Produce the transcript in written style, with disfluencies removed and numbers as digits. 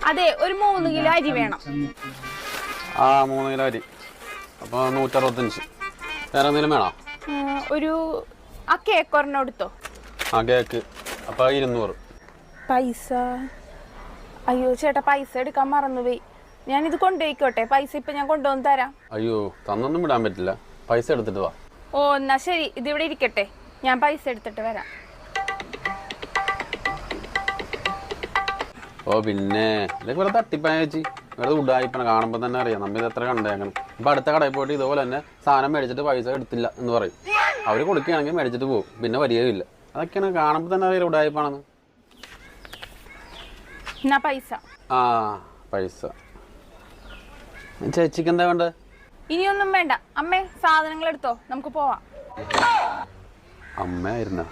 അതെ, ഒരു 3 കിലോ അരി വേണം. 3 കിലോ അരി. അപ്പൊ 165. വേറെ എന്തെങ്കിലും വേണോ? ഒരു ആ കേക്ക് ഒരെണ്ണം എടുത്തോ. കേക്ക് അപ്പൊ 200. പൈസ? അയ്യോ ചേട്ടാ, പൈസ എടുക്കാൻ മറന്നുപോയി. ഞാനിത് കൊണ്ടുപോയിക്കോട്ടെ. പൈസ ഇപ്പൊ ഞാൻ കൊണ്ടുവന്ന് തരാം. അയ്യോ, തന്നൊന്നും വിടാൻ പറ്റില്ല. പൈസ എടുത്തിട്ട് വാ. ഓ എന്നാ ശരി, ഇതിവിടെ ഇരിക്കട്ടെ. ഞാൻ പൈസ എടുത്തിട്ട് വരാം. ഓ പിന്നെ ഇതൊക്കെ വെറുതെ തട്ടിപ്പായ ചേച്ചി, വെറുതെ ഉടായിപ്പണ. കാണുമ്പോൾ തന്നെ അറിയാം നമ്മിത് എത്ര കണ്ടേക്കണം. ഇപ്പം അടുത്ത കടയിൽ പോയിട്ട് ഇതുപോലെ തന്നെ സാധനം മേടിച്ചിട്ട് പൈസ എടുത്തില്ല എന്ന് പറയും. അവർ കൊടുക്കുകയാണെങ്കിൽ മേടിച്ചിട്ട് പോകും, പിന്നെ വരികയില്ല. അതൊക്കെയാണ് കാണുമ്പോൾ തന്നെ അറിയാം ഉടായിപ്പാണെന്ന്. പൈസ പൈസ ചേച്ചിക്ക് എന്താ വേണ്ടത്? ഇനിയൊന്നും വേണ്ട. അമ്മേ, സാധനങ്ങൾ എടുത്തോ, നമുക്ക് പോവാം. അമ്മയായിരുന്ന